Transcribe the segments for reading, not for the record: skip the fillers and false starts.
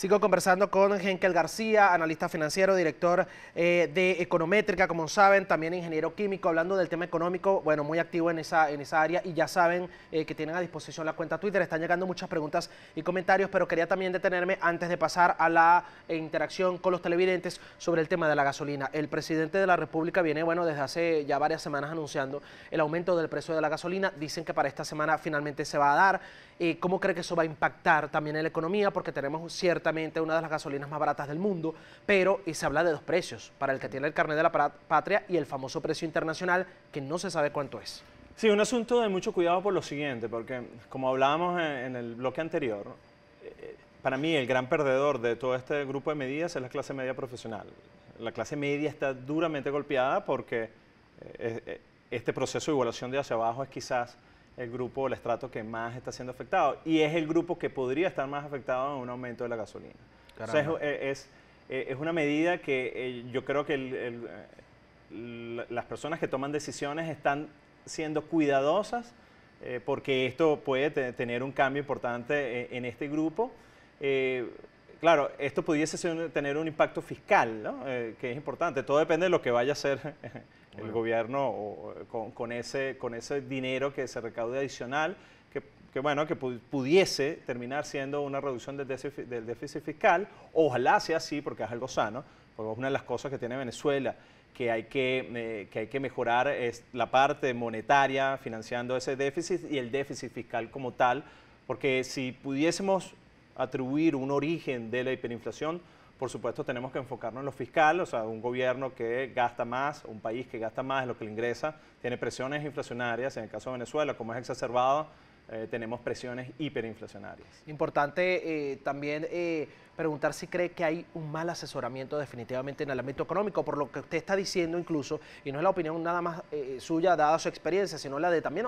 Sigo conversando con Henkel García, analista financiero, director de Econométrica, como saben, también ingeniero químico, hablando del tema económico, bueno, muy activo en esa área, y ya saben que tienen a disposición la cuenta Twitter. Están llegando muchas preguntas y comentarios, pero quería también detenerme antes de pasar a la interacción con los televidentes sobre el tema de la gasolina. El presidente de la República viene, bueno, desde hace ya varias semanas anunciando el aumento del precio de la gasolina. Dicen que para esta semana finalmente se va a dar. ¿Cómo cree que eso va a impactar también en la economía? Porque tenemos ciertamente una de las gasolinas más baratas del mundo, pero se habla de dos precios, para el que tiene el carnet de la patria y el famoso precio internacional, que no se sabe cuánto es. Sí, un asunto de mucho cuidado por lo siguiente, porque como hablábamos en el bloque anterior, para mí el gran perdedor de todo este grupo de medidas es la clase media profesional. La clase media está duramente golpeada porque este proceso de igualación de hacia abajo es quizás el grupo, el estrato que más está siendo afectado, y es el grupo que podría estar más afectado en un aumento de la gasolina. O sea, es una medida que yo creo que las personas que toman decisiones están siendo cuidadosas porque esto puede tener un cambio importante en este grupo. Claro, esto pudiese tener un impacto fiscal, ¿no? Que es importante. Todo depende de lo que vaya a hacer el gobierno con ese dinero que se recaude adicional, que pudiese terminar siendo una reducción del déficit fiscal. Ojalá sea así, porque es algo sano, porque una de las cosas que tiene Venezuela que hay que mejorar es la parte monetaria financiando ese déficit y el déficit fiscal como tal, porque si pudiésemos atribuir un origen de la hiperinflación, por supuesto tenemos que enfocarnos en lo fiscal. O sea, un gobierno que gasta más, un país que gasta más de lo que le ingresa, tiene presiones inflacionarias. En el caso de Venezuela, como es exacerbado, tenemos presiones hiperinflacionarias. Importante también preguntar si cree que hay un mal asesoramiento definitivamente en el ámbito económico, por lo que usted está diciendo incluso, y no es la opinión nada más suya dada su experiencia, sino la de también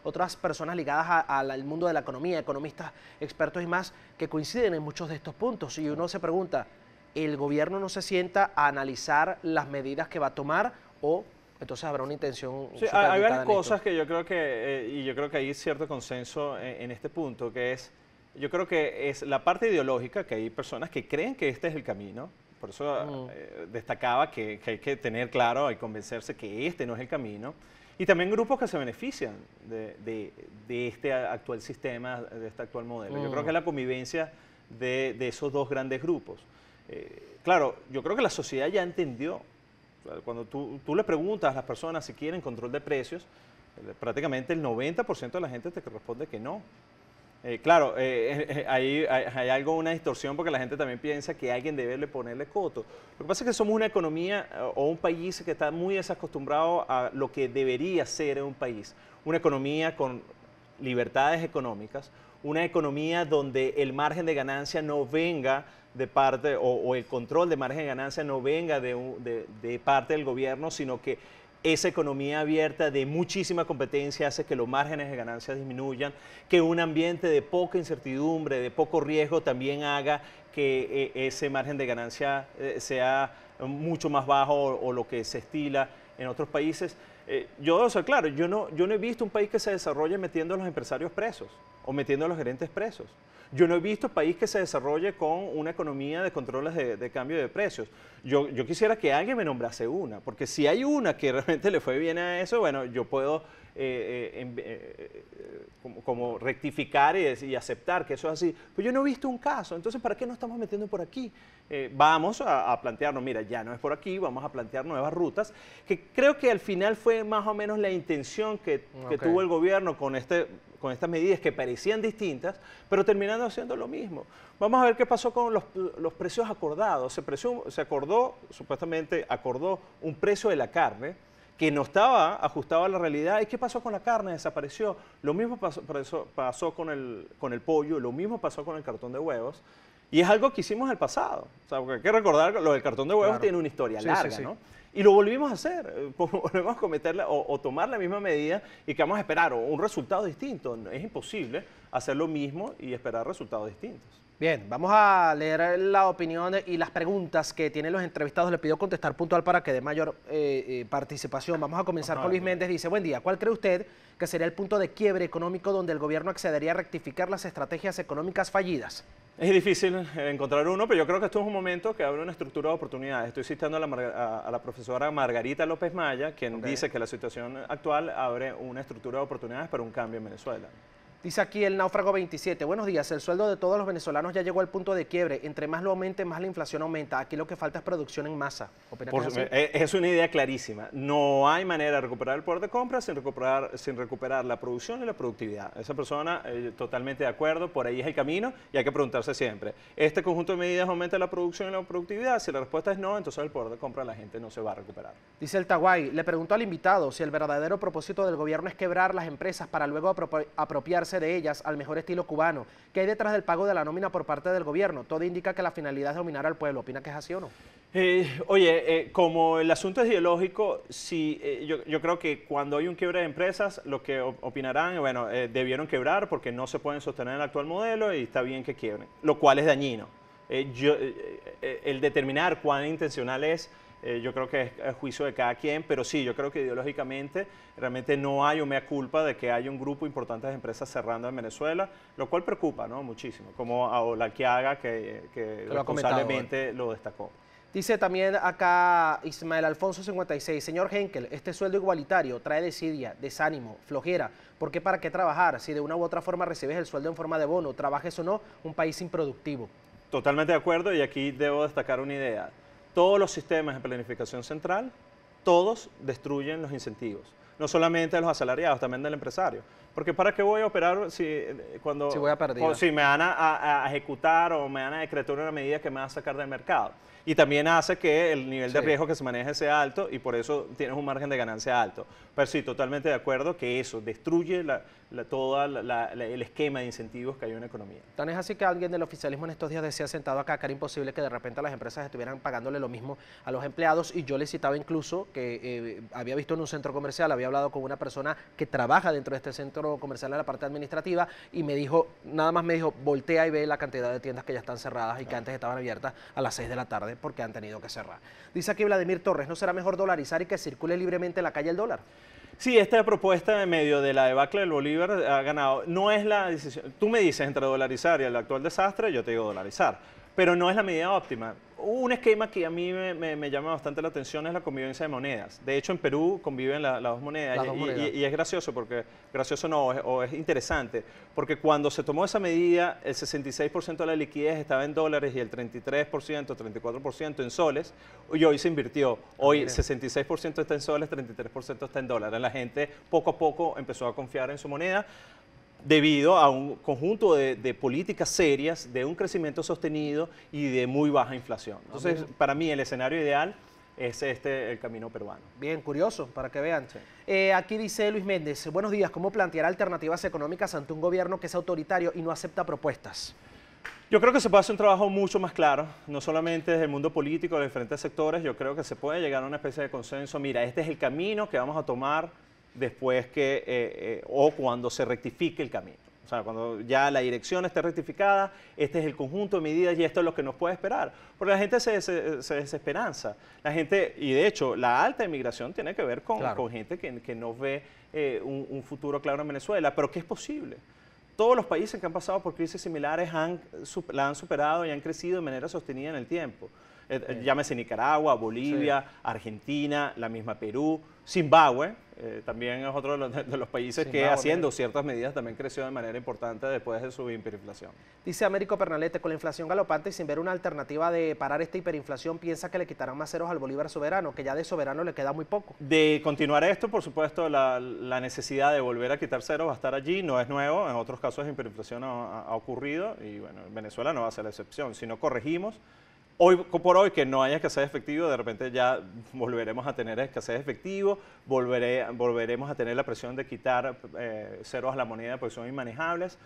otras personas ligadas al mundo de la economía, economistas, expertos y más, que coinciden en muchos de estos puntos. Y uno se pregunta, ¿el gobierno no se sienta a analizar las medidas que va a tomar, o entonces habrá una intención? Sí, hay varias cosas que yo creo que, y yo creo que hay cierto consenso en este punto, que es, yo creo que es la parte ideológica, que hay personas que creen que este es el camino. Por eso destacaba que hay que tener claro y convencerse que este no es el camino. Y también grupos que se benefician de este actual sistema, de este actual modelo. Yo creo que es la convivencia de esos dos grandes grupos. Claro, yo creo que la sociedad ya entendió. Cuando tú le preguntas a las personas si quieren control de precios, prácticamente el 90% de la gente te responde que no. Claro, hay una distorsión porque la gente también piensa que alguien debe ponerle coto. Lo que pasa es que somos una economía o un país que está muy desacostumbrado a lo que debería ser un país. Una economía con libertades económicas, una economía donde el margen de ganancia no venga de parte, o el control de margen de ganancia no venga de parte del gobierno, sino que esa economía abierta de muchísima competencia hace que los márgenes de ganancia disminuyan, que un ambiente de poca incertidumbre, de poco riesgo también haga que ese margen de ganancia sea mucho más bajo o lo que se estila en otros países. O sea, claro, yo no he visto un país que se desarrolle metiendo a los empresarios presos o metiendo a los gerentes presos. Yo no he visto país que se desarrolle con una economía de controles de cambio de precios. Yo quisiera que alguien me nombrase una, porque si hay una que realmente le fue bien a eso, bueno, yo puedo como rectificar y aceptar que eso es así. Pero yo no he visto un caso, entonces ¿para qué nos estamos metiendo por aquí? Vamos a plantearnos, mira, ya no es por aquí, vamos a plantear nuevas rutas, que creo que al final fue más o menos la intención que tuvo el gobierno con estas medidas que parecían distintas, pero terminando haciendo lo mismo. Vamos a ver qué pasó con los precios acordados. Supuestamente acordó un precio de la carne que no estaba ajustado a la realidad. ¿Y qué pasó con la carne? Desapareció. Lo mismo pasó con el pollo, lo mismo pasó con el cartón de huevos. Y es algo que hicimos en el pasado. O sea, porque hay que recordar que lo del cartón de huevos tiene una historia larga, ¿no? Y lo volvimos a hacer, volvemos a cometerla o tomar la misma medida y que vamos a esperar un resultado distinto. Es imposible hacer lo mismo y esperar resultados distintos. Bien, vamos a leer la opinión y las preguntas que tienen los entrevistados. Le pido contestar puntual para que dé mayor participación. Vamos a comenzar con Luis Méndez. Dice, buen día, ¿cuál cree usted que sería el punto de quiebre económico donde el gobierno accedería a rectificar las estrategias económicas fallidas? Es difícil encontrar uno, pero yo creo que esto es un momento que abre una estructura de oportunidades. Estoy citando a la profesora Margarita López Maya, quien dice que la situación actual abre una estructura de oportunidades para un cambio en Venezuela. Dice aquí el náufrago 27, buenos días, el sueldo de todos los venezolanos ya llegó al punto de quiebre, entre más lo aumente, más la inflación aumenta, aquí lo que falta es producción en masa. Es una idea clarísima, no hay manera de recuperar el poder de compra sin recuperar la producción y la productividad. Esa persona, totalmente de acuerdo, por ahí es el camino y hay que preguntarse siempre, ¿este conjunto de medidas aumenta la producción y la productividad? Si la respuesta es no, entonces el poder de compra de la gente no se va a recuperar. Dice el Taguay, le preguntó al invitado si el verdadero propósito del gobierno es quebrar las empresas para luego apropiarse de ellas al mejor estilo cubano. ¿Qué hay detrás del pago de la nómina por parte del gobierno? Todo indica que la finalidad es dominar al pueblo. ¿Opina que es así o no? Como el asunto es ideológico, sí, yo creo que cuando hay un quiebre de empresas, lo que opinarán, bueno, debieron quebrar porque no se pueden sostener el actual modelo y está bien que quiebren, lo cual es dañino. El determinar cuán intencional es, yo creo que es juicio de cada quien, pero sí, yo creo que ideológicamente realmente no hay un mea culpa de que haya un grupo importante de empresas cerrando en Venezuela, lo cual preocupa, ¿no? Muchísimo, como a Olaquiaga que responsablemente lo destacó. Dice también acá Ismael Alfonso 56, señor Henkel, este sueldo igualitario trae desidia, desánimo, flojera. ¿Por qué para qué trabajar? Si de una u otra forma recibes el sueldo en forma de bono, trabajes o no, un país improductivo. Totalmente de acuerdo y aquí debo destacar una idea. Todos los sistemas de planificación central, todos destruyen los incentivos. No solamente de los asalariados, también del empresario. Porque ¿para qué voy a operar si voy a perder? Si me van a ejecutar o me van a decretar una medida que me va a sacar del mercado? Y también hace que el nivel de riesgo que se maneje sea alto y por eso tienes un margen de ganancia alto. Pero sí, totalmente de acuerdo que eso destruye todo el esquema de incentivos que hay en una economía. Tan es así que alguien del oficialismo en estos días decía sentado acá que era imposible que de repente las empresas estuvieran pagándole lo mismo a los empleados y yo le citaba incluso que había visto en un centro comercial, había hablado con una persona que trabaja dentro de este centro comercial en la parte administrativa y me dijo, nada más me dijo, voltea y ve la cantidad de tiendas que ya están cerradas y que antes estaban abiertas a las 6 de la tarde porque han tenido que cerrar. Dice aquí Vladimir Torres, ¿no será mejor dolarizar y que circule libremente en la calle el dólar? Sí, esta propuesta en medio de la debacle del Bolívar ha ganado. No es la decisión. Tú me dices entre dolarizar y el actual desastre, yo te digo dolarizar, pero no es la medida óptima. Un esquema que a mí me llama bastante la atención es la convivencia de monedas. De hecho, en Perú conviven las dos monedas. Y es gracioso, porque gracioso no, o es interesante, porque cuando se tomó esa medida, el 66% de la liquidez estaba en dólares y el 33%, 34% en soles, y hoy se invirtió. Hoy 66% está en soles, 33% está en dólares. La gente poco a poco empezó a confiar en su moneda, debido a un conjunto de políticas serias, de un crecimiento sostenido y de muy baja inflación. Entonces, para mí el escenario ideal es el camino peruano. Bien, curioso, para que vean. Sí. Aquí dice Luis Méndez, buenos días, ¿cómo plantear alternativas económicas ante un gobierno que es autoritario y no acepta propuestas? Yo creo que se puede hacer un trabajo mucho más claro, no solamente desde el mundo político, de diferentes sectores, yo creo que se puede llegar a una especie de consenso, mira, este es el camino que vamos a tomar después o cuando se rectifique el camino. O sea, cuando ya la dirección esté rectificada, este es el conjunto de medidas y esto es lo que nos puede esperar. Porque la gente se desesperanza. La gente, y de hecho, la alta inmigración tiene que ver con gente que no ve un futuro claro en Venezuela, pero que es posible. Todos los países que han pasado por crisis similares la han superado y han crecido de manera sostenida en el tiempo. Llámese Nicaragua, Bolivia, Argentina, la misma Perú, Zimbabue, también es otro de los países que haciendo ciertas medidas también creció de manera importante después de su hiperinflación. Dice Américo Pernalete, con la inflación galopante y sin ver una alternativa de parar esta hiperinflación, piensa que le quitarán más ceros al bolívar soberano, que ya de soberano le queda muy poco. De continuar esto, por supuesto, la necesidad de volver a quitar ceros va a estar allí, no es nuevo, en otros casos de hiperinflación ha ocurrido y bueno, en Venezuela no va a ser la excepción. Si no corregimos, hoy por hoy que no haya escasez de efectivo, de repente ya volveremos a tener escasez de efectivo, volveremos a tener la presión de quitar ceros a la moneda porque son inmanejables.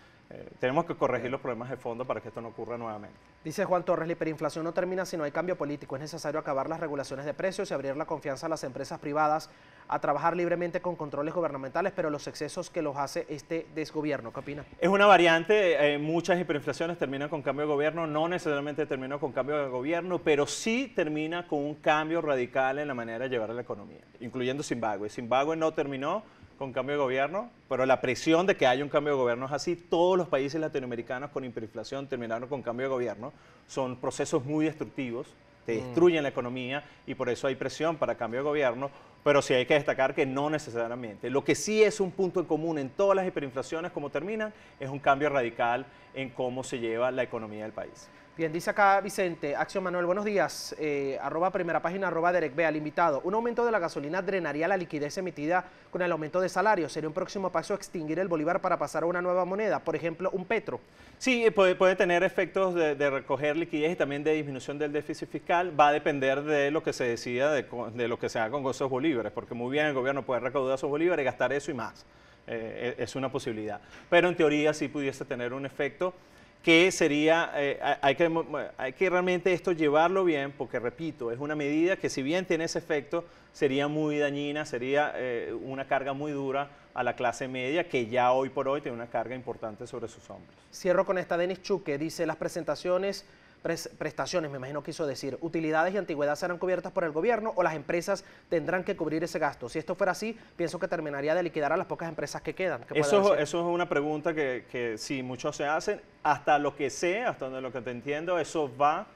Tenemos que corregir los problemas de fondo para que esto no ocurra nuevamente. Dice Juan Torres, la hiperinflación no termina si no hay cambio político. Es necesario acabar las regulaciones de precios y abrir la confianza a las empresas privadas a trabajar libremente con controles gubernamentales, pero los excesos que los hace este desgobierno. ¿Qué opina? Es una variante. Muchas hiperinflaciones terminan con cambio de gobierno, no necesariamente terminó con cambio de gobierno, pero sí termina con un cambio radical en la manera de llevar a la economía, incluyendo Zimbabue. Zimbabue no terminó con cambio de gobierno, pero la presión de que haya un cambio de gobierno es así. Todos los países latinoamericanos con hiperinflación terminaron con cambio de gobierno. Son procesos muy destructivos, te destruyen la economía y por eso hay presión para cambio de gobierno, pero sí hay que destacar que no necesariamente. Lo que sí es un punto en común en todas las hiperinflaciones, como terminan, es un cambio radical en cómo se lleva la economía del país. Bien, dice acá Vicente, Acción Manuel, buenos días, arroba primera página, arroba Derek B, al invitado. Un aumento de la gasolina drenaría la liquidez emitida con el aumento de salarios. ¿Sería un próximo paso extinguir el bolívar para pasar a una nueva moneda? Por ejemplo, un petro. Sí, puede tener efectos de recoger liquidez y también de disminución del déficit fiscal. Va a depender de lo que se decida, de lo que se haga con esos bolívares, porque muy bien el gobierno puede recaudar esos bolívares y gastar eso y más. Es una posibilidad. Pero en teoría sí pudiese tener un efecto que sería, hay que realmente esto llevarlo bien, porque repito, es una medida que si bien tiene ese efecto, sería muy dañina, sería una carga muy dura a la clase media, que ya hoy por hoy tiene una carga importante sobre sus hombros. Cierro con esta, Denis Chuque, dice, las prestaciones, me imagino quiso decir, utilidades y antigüedad serán cubiertas por el gobierno o las empresas tendrán que cubrir ese gasto. Si esto fuera así, pienso que terminaría de liquidar a las pocas empresas que quedan. Eso es una pregunta que sí, muchos se hacen. Hasta lo que sé, hasta donde lo que te entiendo, eso va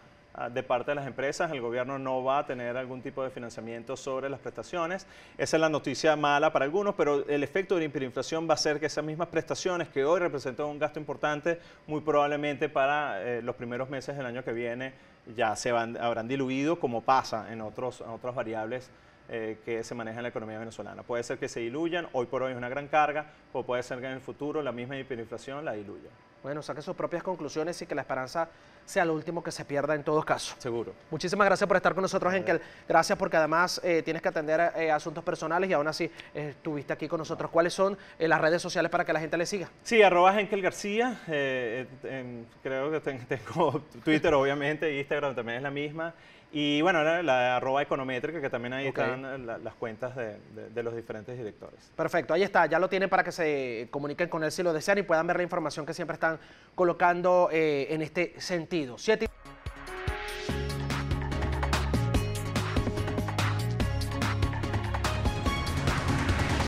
de parte de las empresas. El gobierno no va a tener algún tipo de financiamiento sobre las prestaciones. Esa es la noticia mala para algunos, pero el efecto de la hiperinflación va a ser que esas mismas prestaciones que hoy representan un gasto importante, muy probablemente para los primeros meses del año que viene ya habrán diluido, como pasa en otras variables que se manejan en la economía venezolana. Puede ser que se diluyan, hoy por hoy es una gran carga, o puede ser que en el futuro la misma hiperinflación la diluya. Bueno, saque sus propias conclusiones y que la esperanza sea lo último que se pierda en todo caso. Seguro. Muchísimas gracias por estar con nosotros, Henkel. Gracias porque además tienes que atender asuntos personales y aún así estuviste aquí con nosotros. ¿Cuáles son las redes sociales para que la gente le siga? Sí, arroba Henkel García. Creo que tengo Twitter, obviamente, Instagram también es la misma. Y bueno, la arroba econométrica, que también ahí están las cuentas de los diferentes directores. Perfecto, ahí está, ya lo tienen para que se comuniquen con él si lo desean y puedan ver la información que siempre están colocando en este sentido.